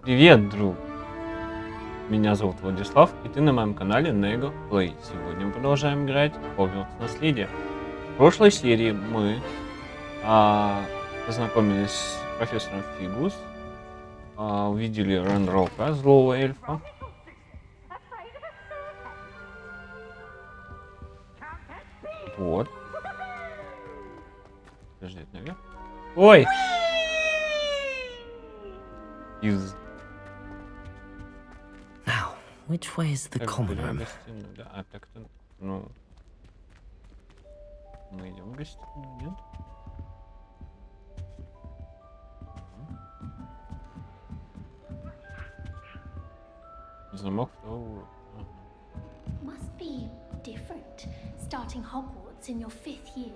Привет, друг! Меня зовут Владислав, и ты на моем канале Nego. Сегодня мы продолжаем играть в Хогвартс Наследие. В прошлой серии мы познакомились с профессором Фигус, увидели Ренрока, злого эльфа. Вот. Подожди, это наверх? Ой! Now, which way is the common room? Да, а так-то, ну... Мы идем в гостиную, нет? Замок второго уровня. Must be different, starting Hogwarts in your 5th year.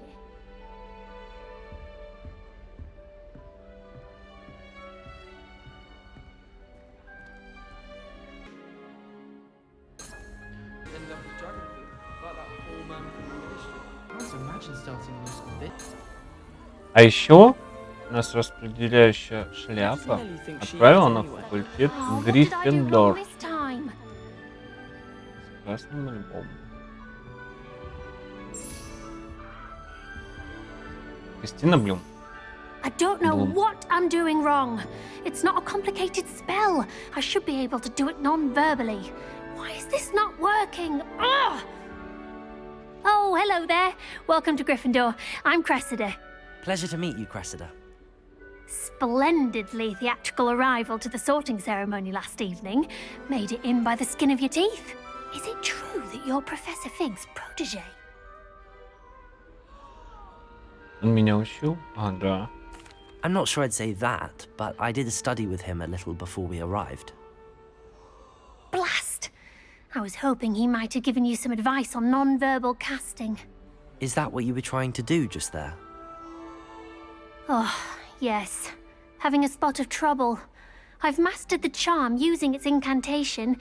А еще у нас распределяющая шляпа отправила на факультет Гриффиндор с красным альбомом. Кристина Блюм. I don't know what I'm doing wrong. It's not a complicated spell. I should be able to do it non-verbally. Why is this not working? Ugh! Oh, hello there. Welcome to Gryffindor. I'm Cressida. Pleasure to meet you, Cressida. Splendidly theatrical arrival to the sorting ceremony last evening. Made it in by the skin of your teeth. Is it true that you're Professor Fig's protege? Он меня учил? Да. I'm not sure I'd say that, but I did study with him a little before we arrived. Blast! I was hoping he might have given you some advice on non-verbal casting. Is that what you were trying to do just there? Oh, yes. Having a spot of trouble. I've mastered the charm using its incantation,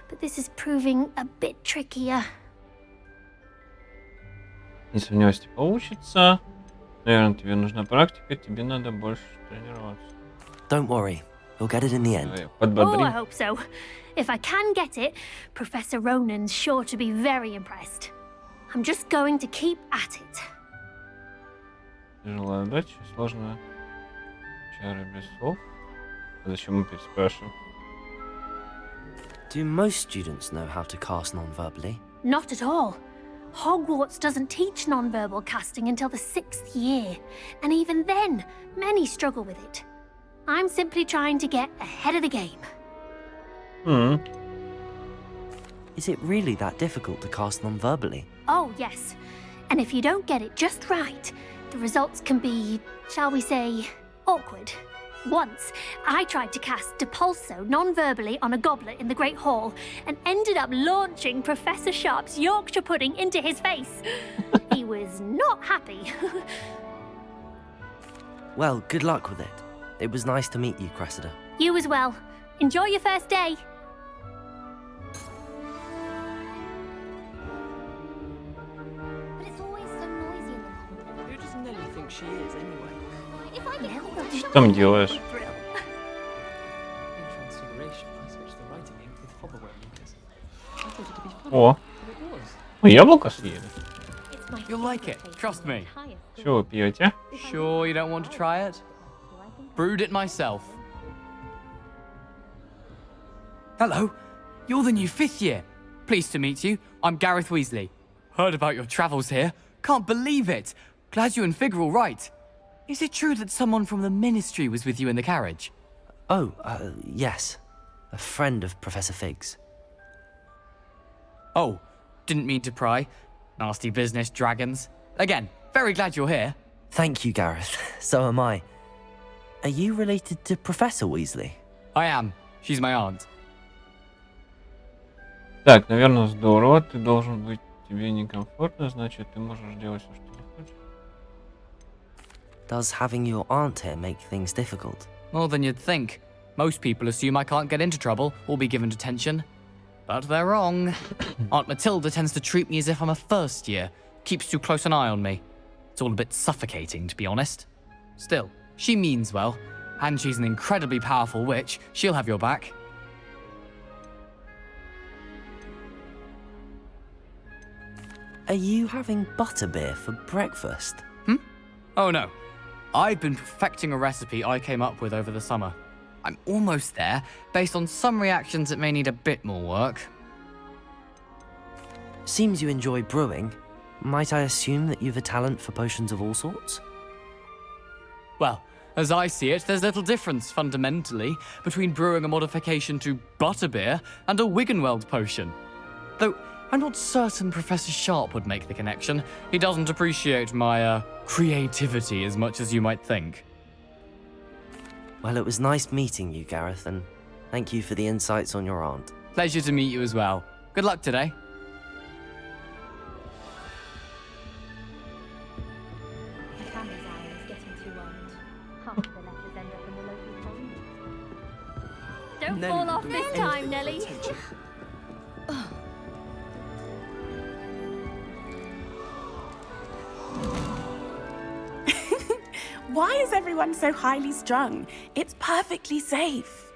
but this is proving a bit trickier. Если у него получится, наверное, тебе нужна практика, тебе надо больше тренироваться. Don't worry, you'll get it in the end. Oh, I hope so. If I can get it, Professor Ronan's sure to be very impressed. I'm just going to keep at it. Желаю удачи, сложно чары без слов. А зачем мы переспрашиваем? Do most students know how to cast non-verbally? Not at all. Hogwarts doesn't teach non-verbal casting until the 6th year, and even then, many struggle with it. I'm simply trying to get ahead of the game. Is it really that difficult to cast non-verbally? Oh, yes. And if you don't get it just right, the results can be, shall we say, awkward. Once, I tried to cast Depulso non-verbally on a goblet in the Great Hall and ended up launching Professor Sharp's Yorkshire pudding into his face. He was not happy. Well, good luck with it. It was nice to meet you, Cressida. You as well. Enjoy your first day. But it's always so noisy in the hall. Who does Nelly think she is, anyway? If I get called a Что там делаешь? In Transfiguration, I switched the writing ink with Hogwarts Legacy. I thought it'd be fun, О, but it was. мы яблоко съели. You'll like it, trust me. Что вы пьете? Sure you don't want to try it? Brewed it myself. Hello, you're the new 5th year. Pleased to meet you. I'm Gareth Weasley. Heard about your travels here. Can't believe it. Glad you and Fig are all right. Is it true that someone from the Ministry was with you in the carriage? Oh, yes. A friend of Professor Fig's. Oh, didn't mean to pry. Nasty business, dragons. Again, very glad you're here. Thank you, Gareth. So am I. Are you related to Professor Weasley? I am. She's my aunt. Так, наверное, здорово. Ты должен быть... Тебе некомфортно, значит, ты можешь делать все, что ты хочешь. Does having your aunt here make things difficult? More than you'd think. Most people assume I can't get into trouble or be given detention. But they're wrong. Aunt Matilda tends to treat me as if I'm a first year. Keeps too close an eye on me. It's all a bit suffocating, to be honest. Still, she means well. And she's an incredibly powerful witch. She'll have your back. Are you having butterbeer for breakfast? Oh no. I've been perfecting a recipe I came up with over the summer. I'm almost there, based on some reactions that may need a bit more work. Seems you enjoy brewing. Might I assume that you've a talent for potions of all sorts? Well, as I see it, there's little difference, fundamentally, between brewing a modification to butterbeer and a Wiggenweld potion. Though, I'm not certain Professor Sharp would make the connection. He doesn't appreciate my, creativity as much as you might think. Well, it was nice meeting you, Gareth, and thank you for the insights on your aunt. Pleasure to meet you as well. Good luck today. Tammy's hour is getting too old. Half of the letters end up in the local pond. Don't Nelly fall will off do this anything time, for Nelly. attention. Why is everyone so highly strung? It's perfectly safe.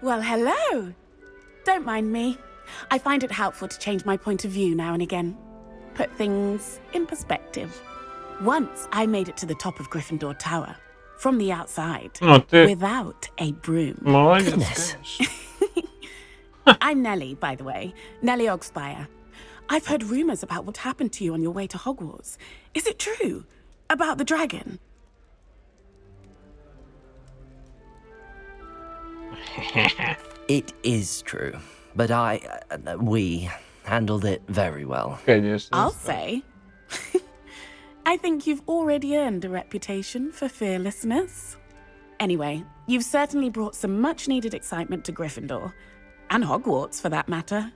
Well, hello. Don't mind me. I find it helpful to change my point of view now and again. Put things in perspective. Once I made it to the top of Gryffindor Tower, from the outside, Ну, ты without a broom. молодец, Goodness. конечно. I'm Nellie, by the way. Nellie Ogspire. I've heard rumors about what happened to you on your way to Hogwarts. Is it true? About the dragon? It is true, but we handled it very well. Конечно. I'll say. I think you've already earned a reputation for fearlessness. Anyway, you've certainly brought some much-needed excitement to Gryffindor. And Hogwarts, for that matter.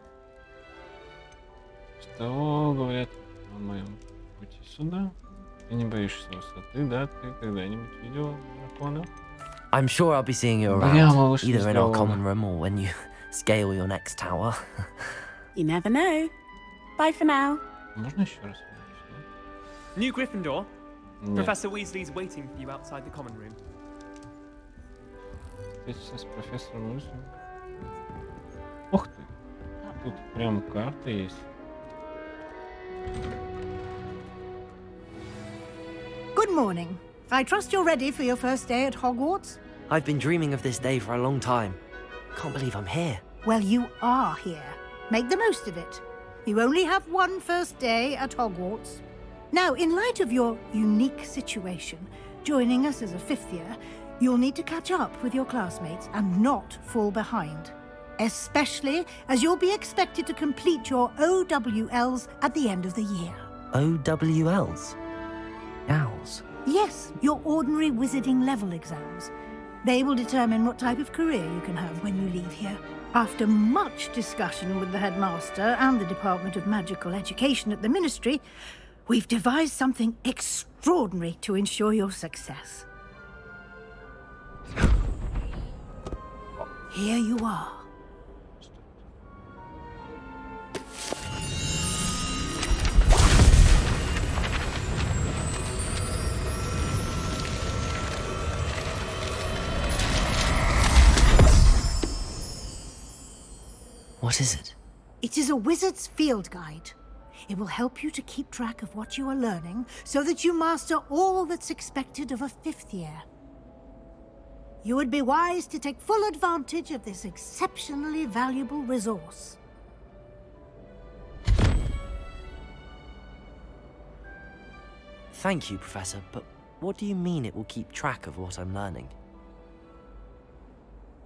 Что говорят о моем пути сюда? Ты не боишься высоты, да? Ты когда-нибудь видел дракона? I'm sure I'll be seeing you Yeah, around, малыш, either in our здорово. common room or when you scale your next tower. You never know. Bye for now. Можно еще раз увидеть, New Gryffindor? да? Нет. Professor Weasley's waiting for you outside the common room. Встретиться с профессором Уизли. Ух ты. Тут прям карта есть. Good morning. I trust you're ready for your first day at Hogwarts? I've been dreaming of this day for a long time. Can't believe I'm here. Well, you are here. Make the most of it. You only have one first day at Hogwarts. Now, in light of your unique situation, joining us as a fifth year, you'll need to catch up with your classmates and not fall behind. Especially as you'll be expected to complete your OWLs at the end of the year. OWLs? Owls. Yes, your ordinary wizarding level exams. They will determine what type of career you can have when you leave here. After much discussion with the headmaster and the Department of Magical Education at the Ministry, we've devised something extraordinary to ensure your success. Here you are. What is it? It is a wizard's field guide. It will help you to keep track of what you are learning so that you master all that's expected of a fifth year. You would be wise to take full advantage of this exceptionally valuable resource. Thank you, Professor, but what do you mean it will keep track of what I'm learning?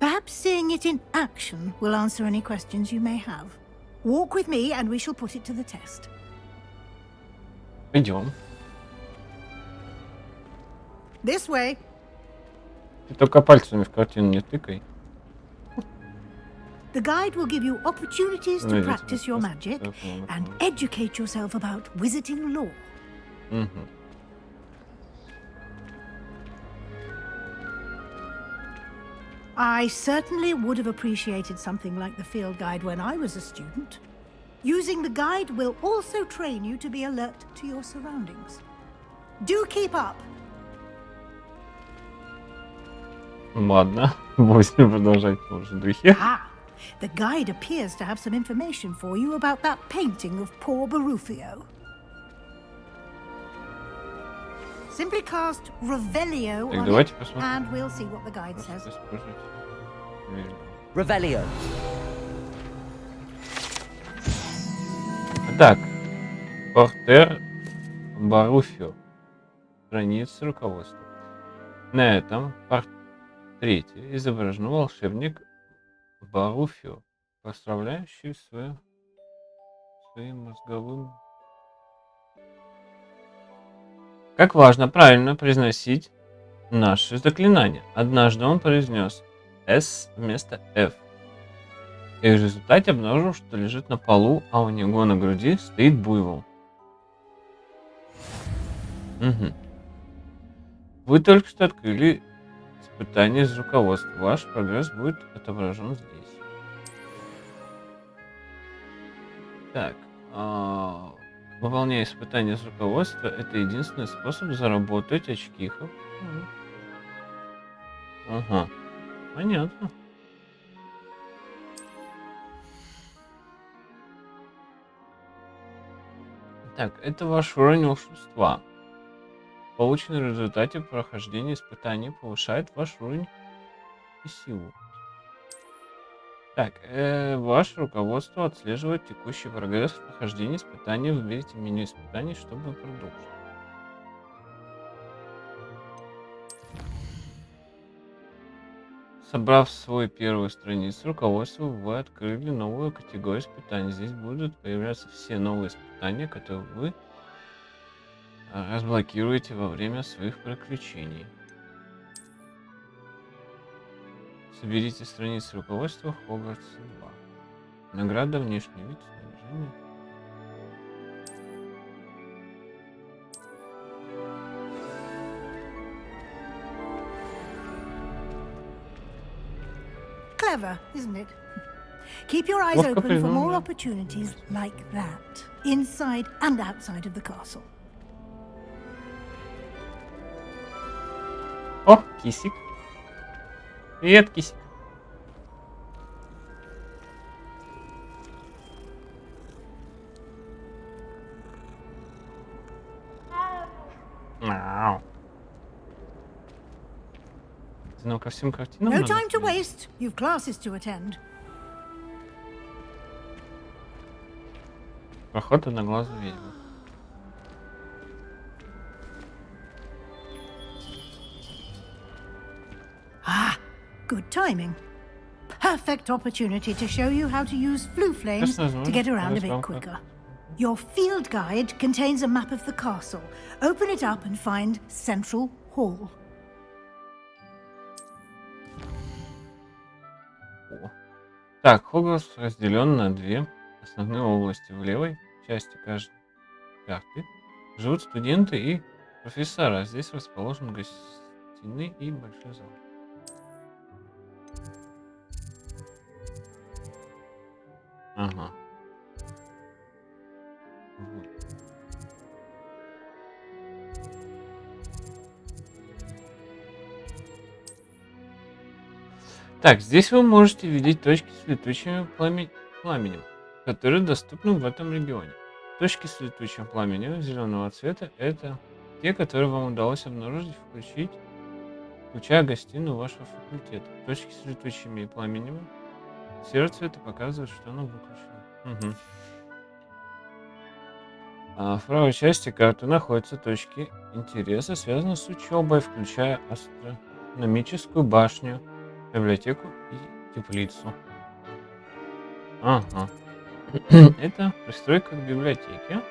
Perhaps seeing it in action will answer any questions you may have. Walk with me and we shall put it to the test. Идем. This way. Ты только пальцами в картину не тыкай. The guide will give you opportunities Ну, to я тебе practice your просто magic телефон and открою. educate yourself about wizarding lore. Мгм. I certainly would have appreciated something like the field guide when I was a student. Using the guide will also train you to be alert to your surroundings. Do keep up. Ладно, будем продолжать в том же духе. Ah, the guide appears to have some information for you about that painting of poor Barufio. Simply cast Revelio Так, on давайте it, посмотрим. and we'll see what the guide Просто says. использовать верно. Revelio. Так, портер Баруфио. Страница руководства. На этом портрете изображен волшебник Баруфио, прославляющий своим мозговым. Как важно правильно произносить наши заклинания. Однажды он произнес S вместо F. И в результате обнаружил, что лежит на полу, а у него на груди стоит буйвол. Угу. Вы только что открыли испытание из руководства. Ваш прогресс будет отображен здесь. Так. Выполняя испытание из руководства, это единственный способ заработать очки. Ага. Понятно. Так, это ваш уровень волшебства. Полученный в результате прохождения испытаний повышает ваш уровень и силу. Так, ваше руководство отслеживает текущий прогресс в прохождении испытаний. Выберите меню испытаний, чтобы продолжить. Собрав свою первую страницу руководства, вы открыли новую категорию испытаний. Здесь будут появляться все новые испытания, которые вы разблокируете во время своих приключений. Соберите страницы руководства Хогвартс 2. Награда, внешний вид, снаряжение. Clever, isn't it? Keep your eyes Ловко open for more придумано. opportunities like that, inside and outside of the castle. О, кисик. Привет, кисик. Мяу. Ну, ко всем картинам No надо time to смотреть. waste. You've classes to attend. Проход одноглазую ведьму. Ah, good timing. Perfect opportunity to show you how to use flue flames to get around a bit quicker. Your field guide contains a map of the castle. Open it up and find Central Hall. О. Так, Хогвартс разделен на две основные области. В левой части каждой карты живут студенты и профессора. Здесь расположен гостиный и большой зал. Ага. Вот. Так, здесь вы можете видеть точки с летучим пламенем, которые доступны в этом регионе. Точки с летучим пламенем зеленого цвета — это те, которые вам удалось обнаружить, включая гостиную вашего факультета. Точки с летучими пламенями серого цвета показывают, что оно выключено. Угу. А в правой части карты находятся точки интереса, связанные с учебой, включая астрономическую башню, библиотеку и теплицу. Ага. Это пристройка к библиотеке.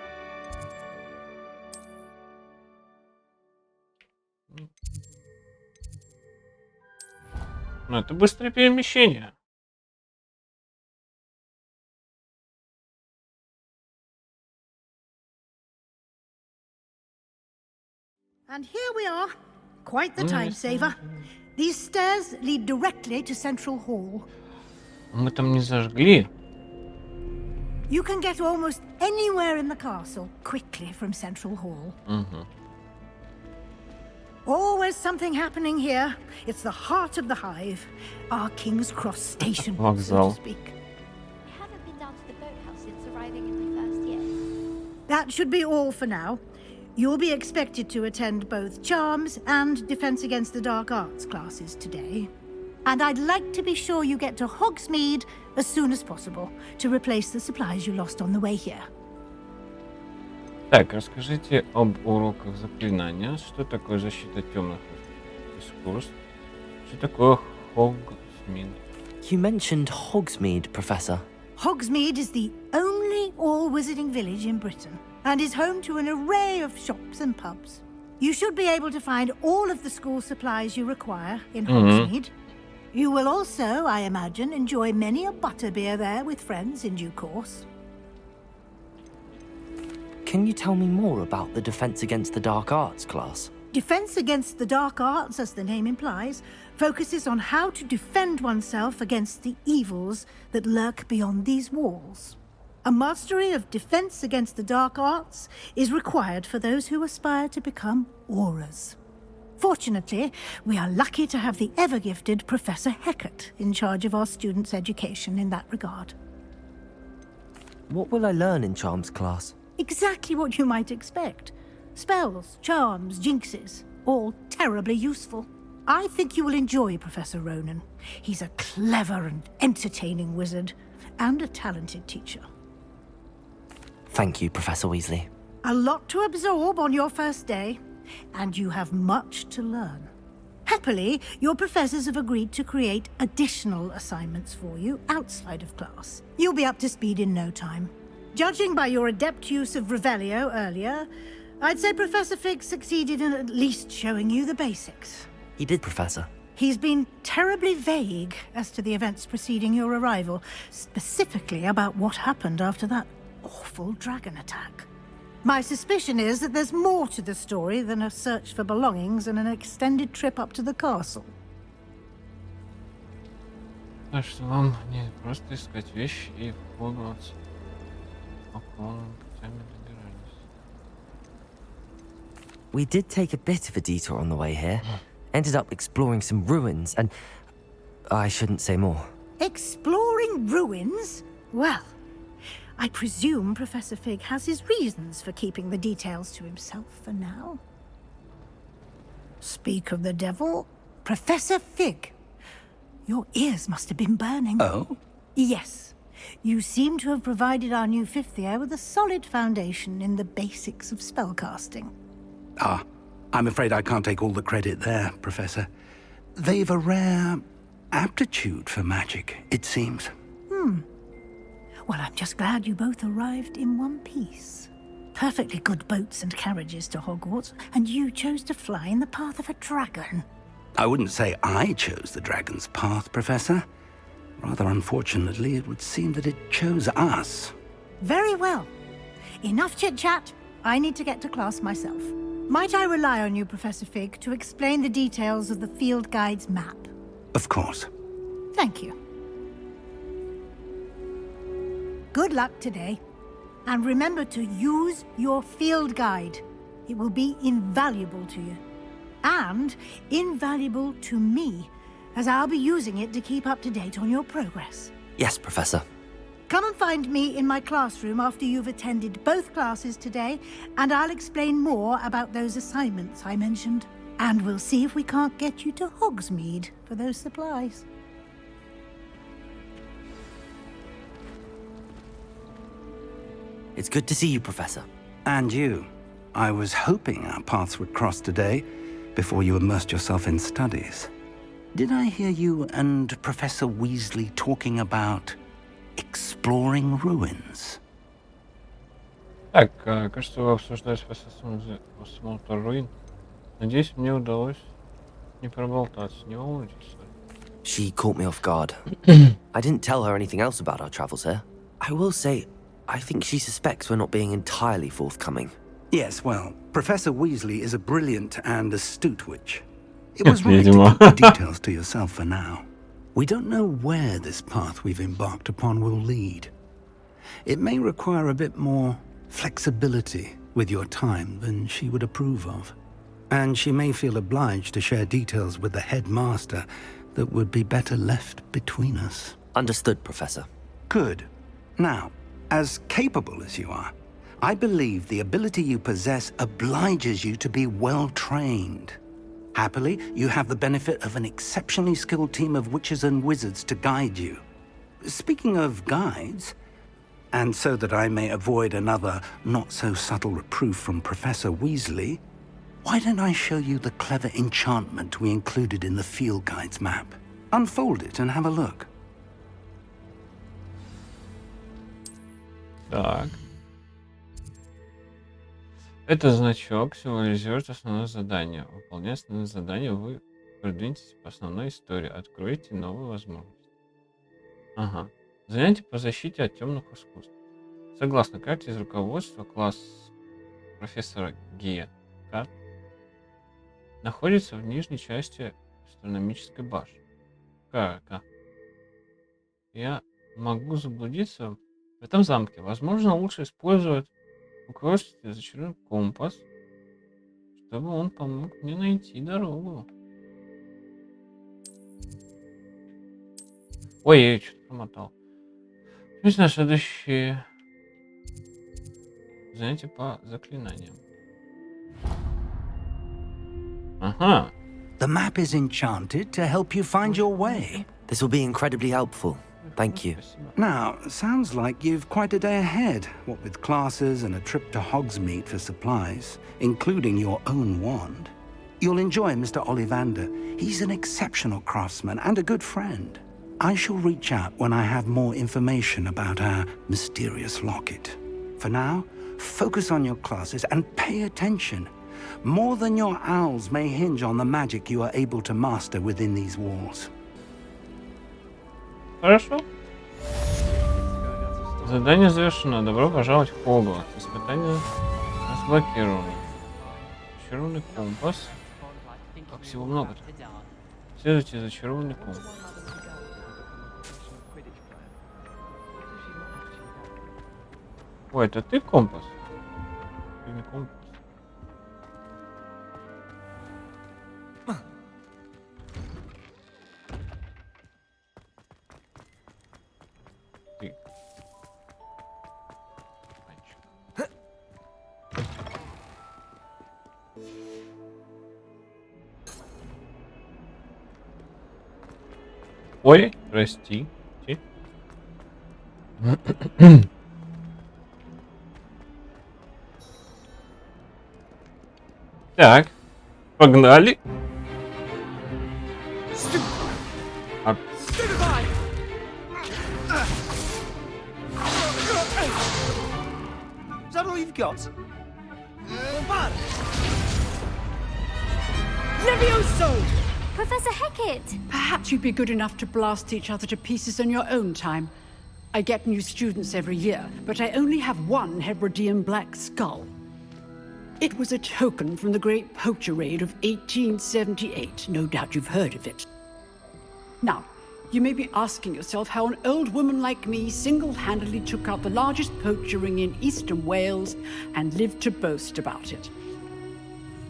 Ну, это быстрое перемещение. And here we are. Quite the Ну, time если- saver. These stairs lead directly to Central Hall. Мы там не зажгли. You can get almost anywhere in the castle quickly from Central Hall. Угу. Always something happening here. It's the heart of the hive. Our King's Cross station, so Вокзал. to speak. I haven't been down to the boathouse since arriving in my first year. That should be all for now. You'll be expected to attend both Charms and Defense Against the Dark Arts classes today. And I'd like to be sure you get to Hogsmeade as soon as possible to replace the supplies you lost on the way here. Так, расскажите об уроках заклинания. Что такое защита темных искусств? Что такое Хогсмид? You mentioned Hogsmeade, Professor. Hogsmeade is the only all-wizarding village in Britain and is home to an array of shops and pubs. You should be able to find all of the school supplies you require in Hogsmeade. You will also, I imagine, enjoy many a butterbeer there with friends in due course. Can you tell me more about the Defense Against the Dark Arts class? Defense Against the Dark Arts, as the name implies, focuses on how to defend oneself against the evils that lurk beyond these walls. A mastery of Defense Against the Dark Arts is required for those who aspire to become auras. Fortunately, we are lucky to have the ever-gifted Professor Heckert in charge of our students' education in that regard. What will I learn in Charms class? Exactly what you might expect. Spells, charms, jinxes, all terribly useful. I think you will enjoy Professor Ronan. He's a clever and entertaining wizard, and a talented teacher. Thank you, Professor Weasley. A lot to absorb on your first day, and you have much to learn. Happily, your professors have agreed to create additional assignments for you outside of class. You'll be up to speed in no time. Judging by your adept use of Revelio earlier, I'd say Professor Fig succeeded in at least showing you the basics. He did, Professor. He's been terribly vague as to the events preceding your arrival, specifically about what happened after that awful dragon attack. My suspicion is that there's more to the story than a search for belongings and an extended trip up to the castle. Так что вам не просто искать вещи и в Хогвартс около путями добирались. We did take a bit of a detour on the way here. Ended up exploring some ruins and... I shouldn't say more. Exploring ruins? Well, I presume Professor Fig has his reasons for keeping the details to himself for now. Speak of the devil, Professor Fig. Your ears must have been burning. Oh? Yes. You seem to have provided our new fifth year with a solid foundation in the basics of spellcasting. Ah, I'm afraid I can't take all the credit there, Professor. They've a rare aptitude for magic, it seems. Well, I'm just glad you both arrived in one piece. Perfectly good boats and carriages to Hogwarts, and you chose to fly in the path of a dragon. I wouldn't say I chose the dragon's path, Professor. Rather unfortunately, it would seem that it chose us. Very well. Enough chit-chat. I need to get to class myself. Might I rely on you, Professor Fig, to explain the details of the field guide's map? Of course. Thank you. Good luck today. And remember to use your field guide. It will be invaluable to you. And invaluable to me, as I'll be using it to keep up to date on your progress. Yes, Professor. Come and find me in my classroom after you've attended both classes today, and I'll explain more about those assignments I mentioned. And we'll see if we can't get you to Hogsmeade for those supplies. It's good to see you, Professor. And you. I was hoping our paths would cross today, before you immersed yourself in studies. Did I hear you and Professor Weasley talking about exploring ruins? Так, кажется, вы обсуждали осмотр руин. Надеюсь, мне удалось не проболтаться. Не волнуйтесь. She caught me off guard. I didn't tell her anything else about our travels here. I will say, I think she suspects we're not being entirely forthcoming. Yes, well, Professor Weasley is a brilliant and astute witch. It was right to keep the details to yourself for now. We don't know where this path we've embarked upon will lead. It may require a bit more flexibility with your time than she would approve of. and she may feel obliged to share details with the headmaster that would be better left between us. Understood, Professor. Good. Now, as capable as you are, I believe the ability you possess obliges you to be well trained. Happily, you have the benefit of an exceptionally skilled team of witches and wizards to guide you. Speaking of guides, and so that I may avoid another not-so-subtle reproof from Professor Weasley, why don't I show you the clever enchantment we included in the field guide's map? Unfold it and have a look. Так. Это значок символизирует основное задание. Выполняя основное задание, вы продвинетесь по основной истории, откроете новые возможности. Ага. Занятие по защите от темных искусств. Согласно карте из руководства, класс профессора Гека находится в нижней части астрономической башни. Как? Я могу заблудиться в этом замке. Возможно, лучше использовать руководство зачарованный компас, чтобы он помог мне найти дорогу. Ой, я что-то промотал. Не знаю, следующее занятие по заклинаниям. Ага. The map is enchanted to help you find your way. This will be incredibly helpful. Thank you. Now, sounds like you've quite a day ahead, what with classes and a trip to Hogsmeade for supplies, including your own wand. You'll enjoy Mr. Ollivander. He's an exceptional craftsman and a good friend. I shall reach out when I have more information about our mysterious locket. For now, focus on your classes and pay attention. More than your owls may hinge on the magic you are able to master within these walls. Хорошо. Задание завершено. Добро пожаловать в Хогвартс. Испытание разблокировано. Зачарованный компас. Как всего много-то. Следуйте зачарованный компас. Ой, это ты компас? Ты не компас. Ты. Мальчик. Ой, прости. Так, погнали. А- Is that all you've got? Levioso! Professor Hecat! Perhaps you'd be good enough to blast each other to pieces in your own time. I get new students every year, but I only have one Hebridean black skull. It was a token from the Great Poacher Raid of 1878. No doubt you've heard of it. Now, you may be asking yourself how an old woman like me single-handedly took out the largest poacher ring in eastern Wales and lived to boast about it.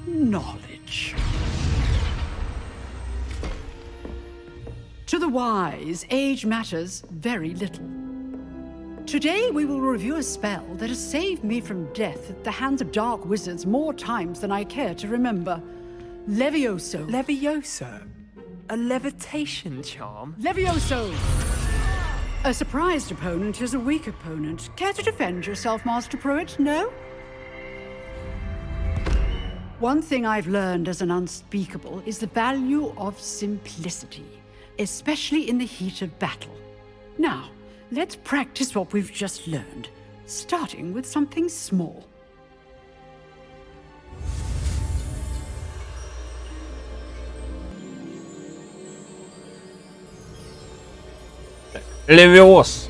Knowledge. To the wise, age matters very little. Today we will review a spell that has saved me from death at the hands of dark wizards more times than I care to remember. Levioso. Levioso? A levitation charm? Levioso! A surprised opponent is a weak opponent. Care to defend yourself, Master Pruitt? No? One thing I've learned as an unspeakable is the value of simplicity, especially in the heat of battle. Now, let's practice what we've just learned, starting with something small. Левиос.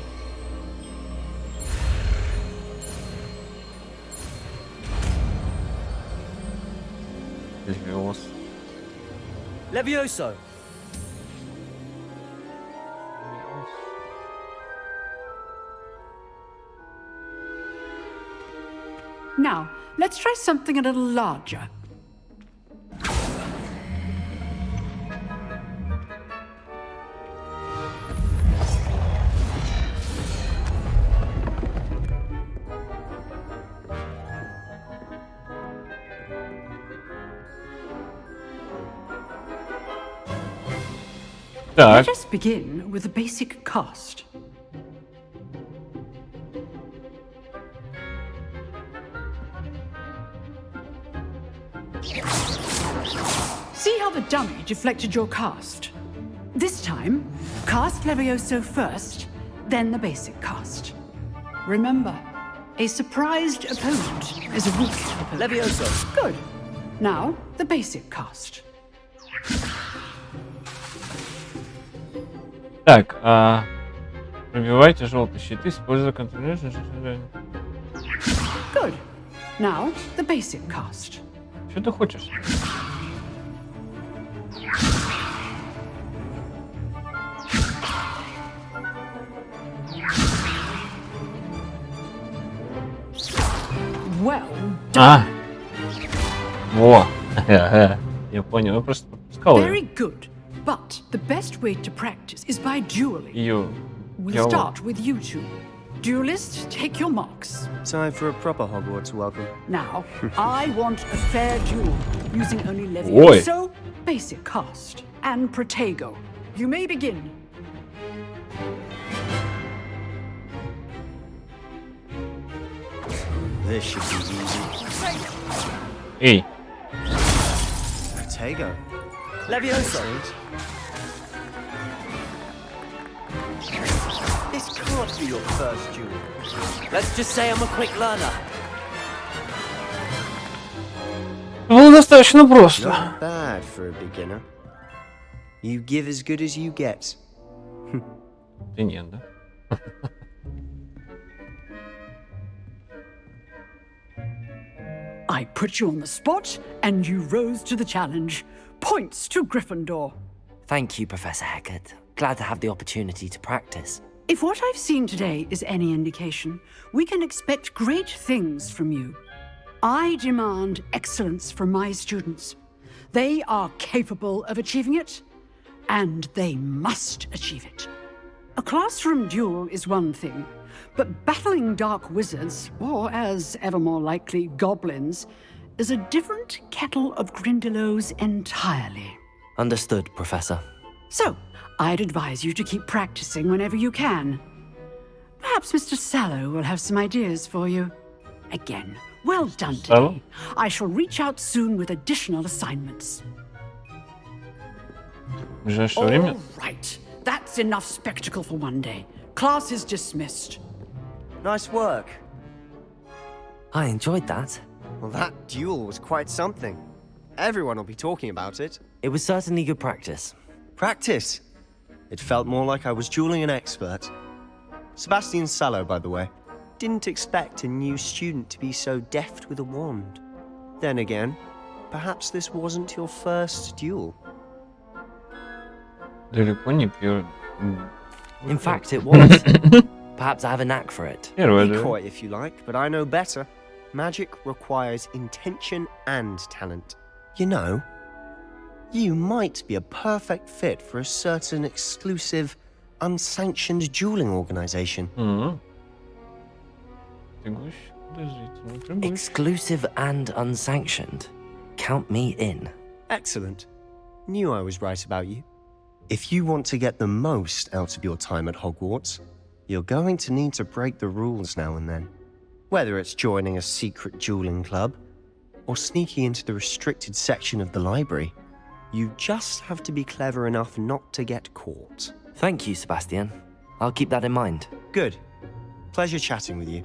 Левиос. Levioso! Now, let's try something a little larger. Let us begin with the basic cast. See how the dummy deflected your cast? This time, cast Levioso first, then the basic cast. Remember, a surprised opponent is a weak opponent. Levioso. Good. Now, the basic cast. Так, пробивайте желтые щиты, используя контролирующий. Good. Now, the basic cast. Что ты хочешь? Well А! done. Во! Я понял, я просто пропускал Very её. good. But the best way to practice is by dueling. Её. We'll start with you two. Duelists, take your marks. Time for a proper Hogwarts welcome. Now, I want a fair duel, using only Levioso, basic cast, and Protego. You may begin. This should be easy. Эй, Protego. Levioso. This can't be your first duel. Let's just say I'm a quick learner. было достаточно просто. Not bad for a beginner. You give as good as you get. Ты нет, да? I put you on the spot, and you rose to the challenge. Points to Gryffindor. Thank you, Professor Hecat. Glad to have the opportunity to practice. If what I've seen today is any indication, we can expect great things from you. I demand excellence from my students. They are capable of achieving it, and they must achieve it. A classroom duel is one thing, but battling dark wizards, or as ever more likely, goblins, is a different kettle of Grindylows entirely. Understood, Professor. So, I'd advise you to keep practicing whenever you can. Perhaps Mr. Sallow will have some ideas for you. Again, well done today. I shall reach out soon with additional assignments. В ближайшее время. All right, that's enough spectacle for one day. Class is dismissed. Nice work. I enjoyed that. Well, that duel was quite something. Everyone will be talking about it. It was certainly good practice. Practice. It felt more like I was dueling an expert. Sebastian Sallow, by the way. Didn't expect a new student to be so deft with a wand. Then again, perhaps this wasn't your first duel. Далеко не первый. In fact, it was. Perhaps I have a knack for it. Первый, Be да. coy if you like, but I know better. Magic requires intention and talent. You know, you might be a perfect fit for a certain exclusive, unsanctioned dueling organization. Ты гусь, подозрительно, ты гусь. Exclusive and unsanctioned. Count me in. Excellent. Knew I was right about you. If you want to get the most out of your time at Hogwarts, you're going to need to break the rules now and then. Whether it's joining a secret dueling club, or sneaking into the restricted section of the library, you just have to be clever enough not to get caught. Thank you, Sebastian. I'll keep that in mind. Good. Pleasure chatting with you.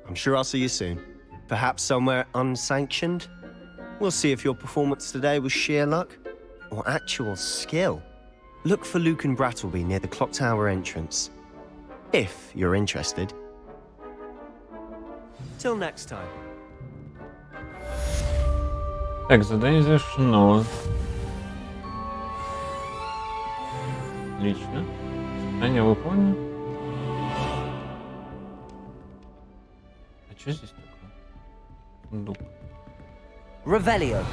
I'm sure I'll see you soon. Perhaps somewhere unsanctioned? We'll see if your performance today was sheer luck or actual skill. Look for Luke and Brattleby near the clock tower entrance. If you're interested. Till next time. Так, задание завершено. Отлично. Задание выполнено. А что здесь такое? Сундук. Revelio.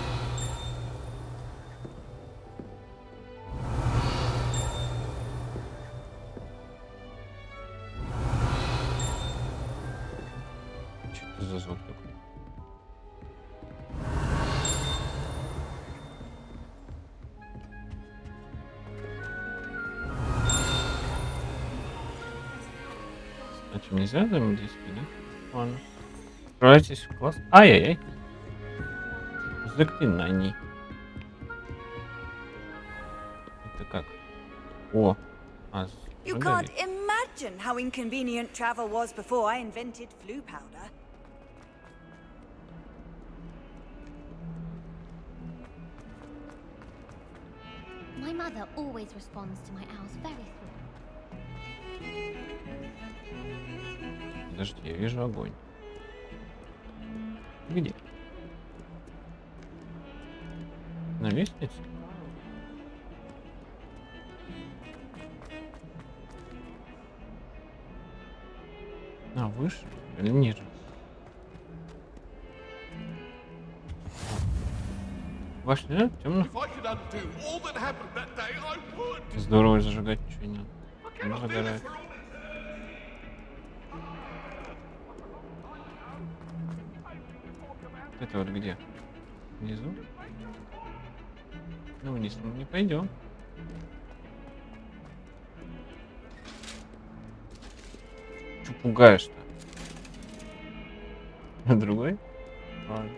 Что это за звук такой? этим нельзя взаимодействовать, да? Ладно. Отправляйтесь в класс. Ай-яй-яй. Заклинаний. Это как? О. You can't imagine how inconvenient travel was before I invented flu powder. My mother always responds to my owls very swiftly. Подожди, я вижу огонь. Где? На лестнице? А, выше или ниже? Башня, да? Темно. Здорово, зажигать ничего не надо. Оно загорает. Это вот где? Внизу? Ну, вниз мы не пойдем. Че пугаешь-то? Другой? Ладно.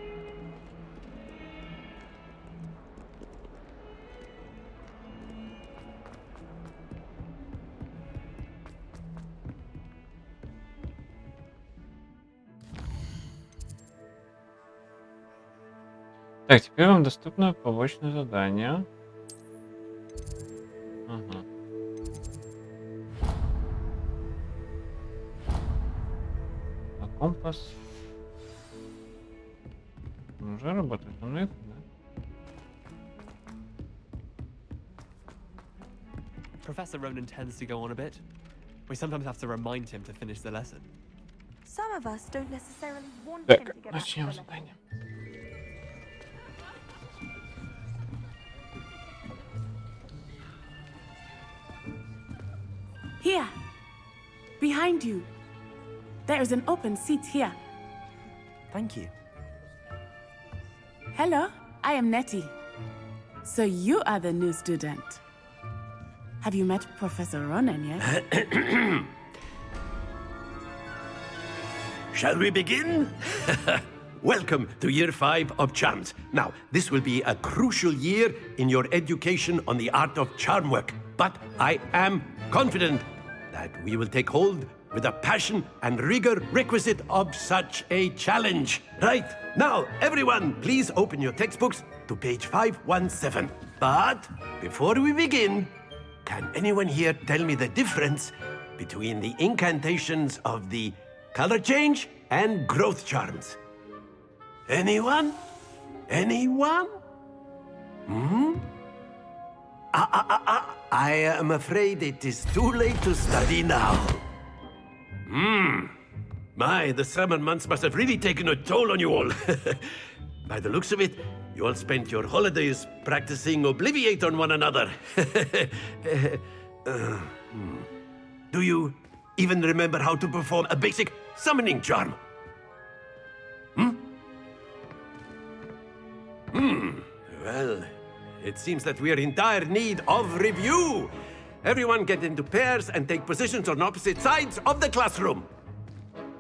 Так, теперь вам доступно побочное задание. Ага. А компас уже работает на них, да? Professor Ronan tends to go on a bit. We sometimes have to remind him to finish the lesson. Some of us don't necessarily want him Так, to get back to начнем the задание. Here. Behind you. There is an open seat here. Thank you. Hello, I am Nettie. So you are the new student. Have you met Professor Ronan yet? Shall we begin? Welcome to Year 5 of Charms. Now, this will be a crucial year in your education on the art of charm work. But I am confident that we will take hold with the passion and rigor requisite of such a challenge. Right, now, everyone, please open your textbooks to page 517. But before we begin, can anyone here tell me the difference between the incantations of the color change and growth charms? Anyone? Anyone? I am afraid it is too late to study now. My, the summer months must have really taken a toll on you all. By the looks of it, you all spent your holidays practicing Obliviate on one another. Do you even remember how to perform a basic summoning charm? Well, it seems that we are in dire need of review. Everyone get into pairs and take positions on opposite sides of the classroom.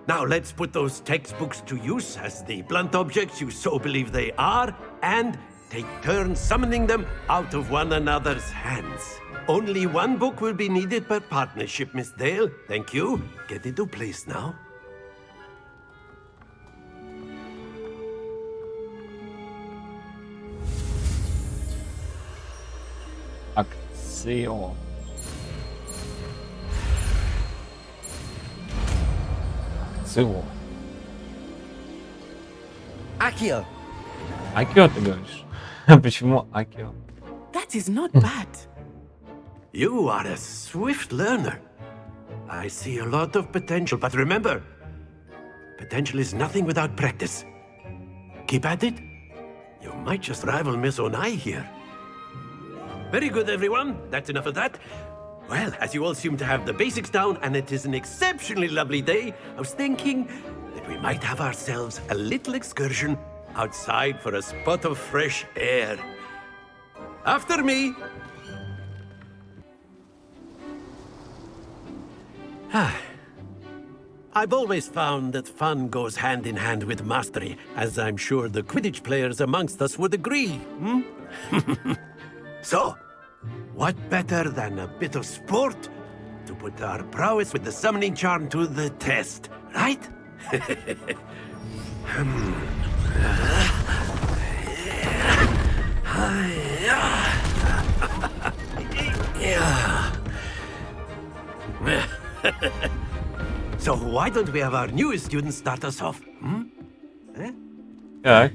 Now let's put those textbooks to use as the blunt objects you so believe they are, and take turns summoning them out of one another's hands. Only one book will be needed per partnership, Miss Dale. Thank you. Get into place now. Акцио. Акцио. Accio. Акио ты говоришь? Почему Акио? That is not bad. You are a swift learner. I see a lot of potential, but remember, potential is nothing without practice. Keep at it. You might just rival Miss Onai here. Very good, everyone. That's enough of that. Well, as you all seem to have the basics down, and it is an exceptionally lovely day, I was thinking that we might have ourselves a little excursion outside for a spot of fresh air. After me. I've always found that fun goes hand in hand with mastery, as I'm sure the Quidditch players amongst us would agree. So, what better than a bit of sport to put our prowess with the summoning charm to the test, right? So why don't we have our newest student start us off? Так.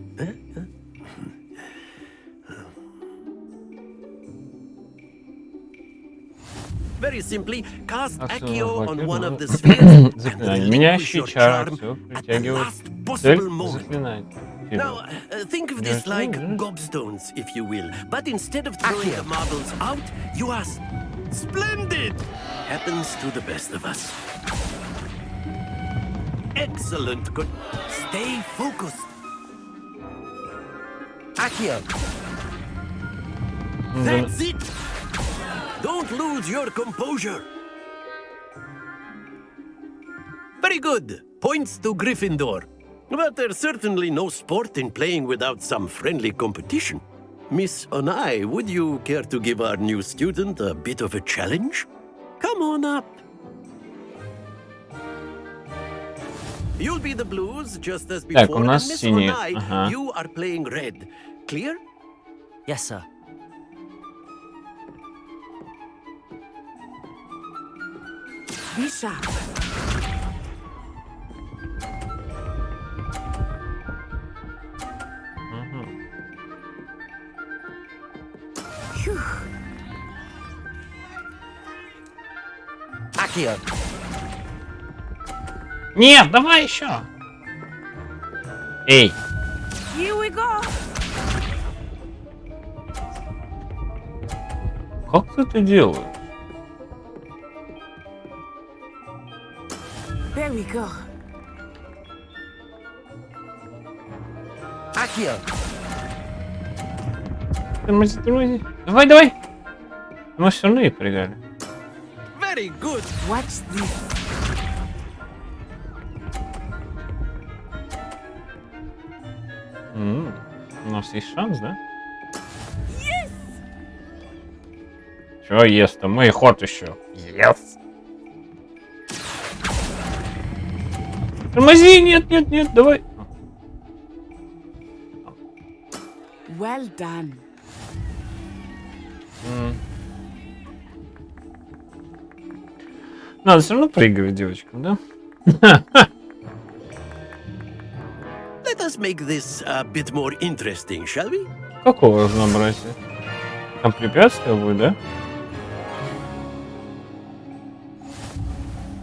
Very simply, cast Акцию Accio on one of the блокировал. spheres. Заклинание. Меняющий чар. Все притягивает цель. Заклинание. Now, think of this like gobstones, if you will. But instead of throwing the marbles out, you ask, "Splendid! Happens to the best of us." Excellent. Good. Stay focused. Accio. That's it. Don't lose your composure. Very good. Points to Gryffindor. But there's certainly no sport in playing without some friendly competition. Miss Onai, would you care to give our new student a bit of a challenge? Come on up. You'll be the blues just as before. Так, у нас and Miss синие. Onai, Ага. you are playing red. Clear? Yes, sir. Be sharp. Phew. Accio. Нет, давай еще. Эй. Here we go. Как ты это делаешь? There we go. Accio. Тормози. Давай, давай. Мы все равно и проиграли. Very good. Watch this. У нас есть шанс, да? Чё ест-то? Мой ход еще. Yes. Тормози, нет, давай. Well done. Надо все равно проигрывать девочкам, да? Let us make this a bit more interesting, shall we? Какого разнообразия? Там препятствия будет, да?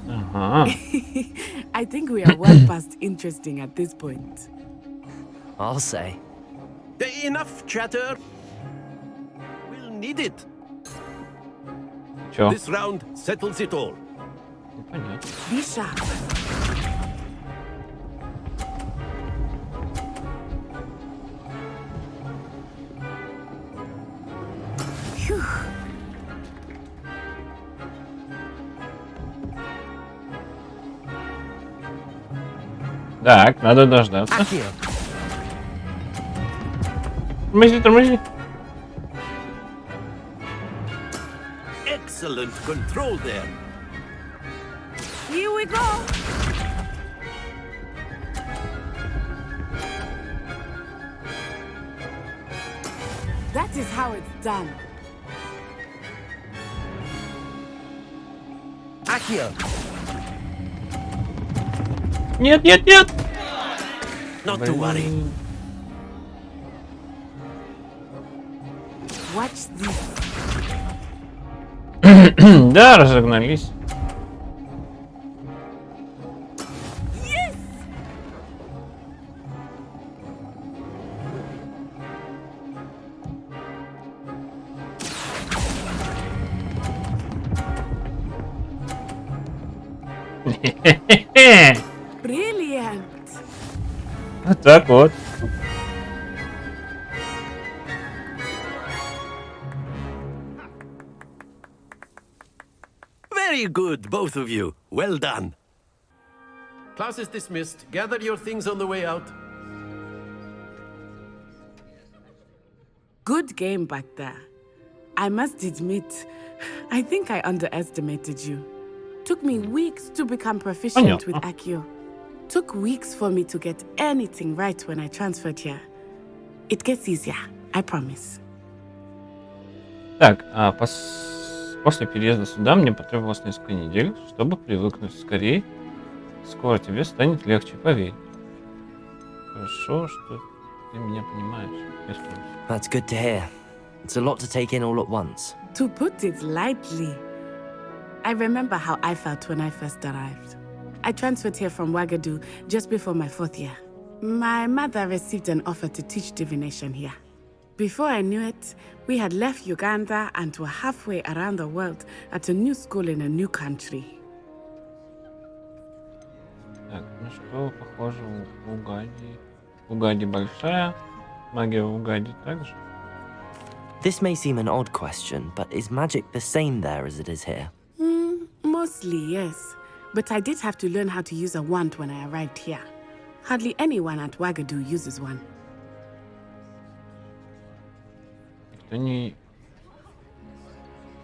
Ага. I think we are well past interesting at this point. I'll say. Enough chatter. We'll need it. Чё? This round settles it all. Понятно. Be sharp. Phew. Так, надо дождаться. Accio. Тормози. Excellent control there. Here we go. That is how it's done. Accio. Нет. Not to worry. Watch this. Да, разогнались. Brilliant. Вот так вот. Very good, both of you. Well done. Class is dismissed. Gather your things on the way out. Good game back there. I must admit, I think I underestimated you. Took me weeks to become proficient with Accio. Took weeks for me to get anything right when I transferred here. It gets easier, I promise. Так, после переезда сюда мне потребовалось несколько недель, чтобы привыкнуть скорее. Скоро тебе станет легче, поверь. Хорошо, что ты меня понимаешь. That's good to hear. It's a lot to take in all at once. To put it lightly, I remember how I felt when I first arrived. I transferred here from Ouagadougou just before my 4th year. My mother received an offer to teach divination here. Before I knew it, we had left Uganda and were halfway around the world at a new school in a new country. Так, ну что, похоже, у Угади большая, магия в Угаде также. This may seem an odd question, but is magic the same there as it is here? Mostly, yes. But I did have to learn how to use a wand when I arrived here. Hardly anyone at Ouagadougou uses one. Никто не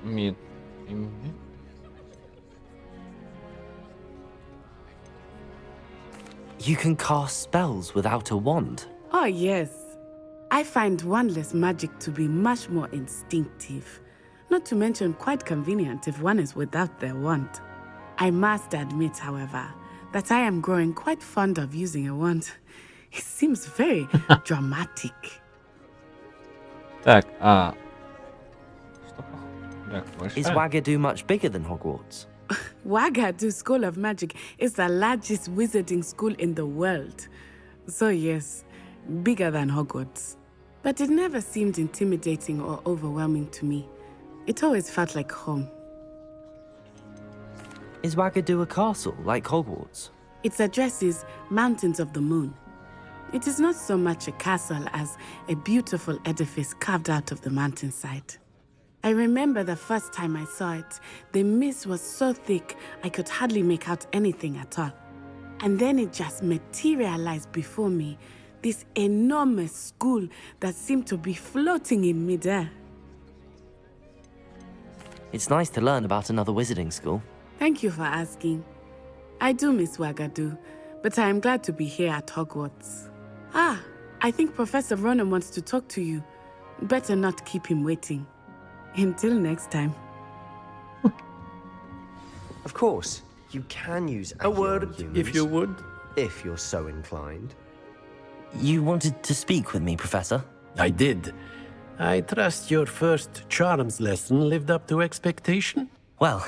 умеет. You can cast spells without a wand. Oh, yes. I find wandless magic to be much more instinctive. Not to mention quite convenient if one is without their wand. I must admit, however, that I am growing quite fond of using a wand. It seems very dramatic. Так, Is Ouagadougou much bigger than Hogwarts? Ouagadougou School of Magic is the largest wizarding school in the world. So yes, bigger than Hogwarts. But it never seemed intimidating or overwhelming to me. It always felt like home. Is Ouagadougou a castle like Hogwarts? Its address is Mountains of the Moon. It is not so much a castle as a beautiful edifice carved out of the mountainside. I remember the first time I saw it, the mist was so thick I could hardly make out anything at all. And then it just materialized before me, this enormous school that seemed to be floating in midair. It's nice to learn about another wizarding school. Thank you for asking. I do miss Ouagadougou, but I am glad to be here at Hogwarts. Ah, I think Professor Ronan wants to talk to you. Better not keep him waiting. Until next time. Of course, you can use a word, if you would. If you're so inclined. You wanted to speak with me, Professor? I did. I trust your first charms lesson lived up to expectation? Well,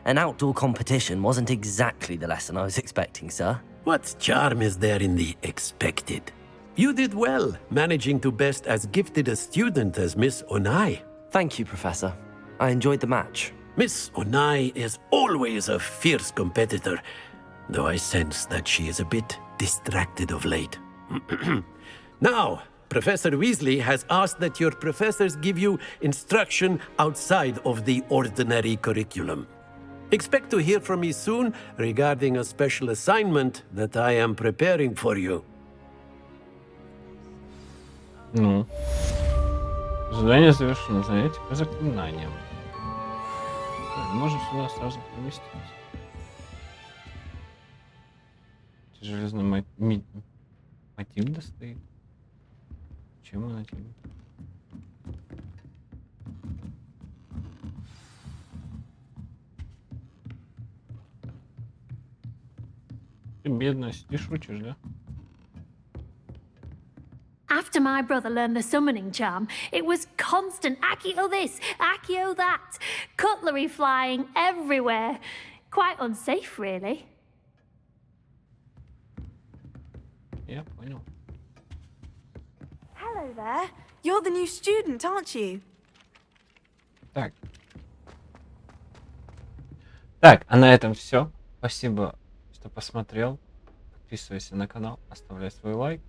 an outdoor competition wasn't exactly the lesson I was expecting, sir. What charm is there in the expected? You did well, managing to best as gifted a student as Miss Onai. Thank you, Professor. I enjoyed the match. Miss Onai is always a fierce competitor, though I sense that she is a bit distracted of late. Now, Professor Weasley has asked that your professors give you instruction outside of the ordinary curriculum. Expect to hear from me soon regarding a special assignment that I am preparing for you. Ну. Задание завершено. Занятие по заклинаниям. Можем сюда сразу поместиться. Железная Матильда стоит. Чем она тебе? Ты бедная, сидишь, учишь, да? After my brother learned the summoning charm, it was constant Accio this, Accio that, cutlery flying everywhere. Quite unsafe, really. Я понял. Hello there. You're the new student, aren't you? Так. Так, а на этом все. Спасибо, что посмотрел. Подписывайся на канал, оставляй свой лайк.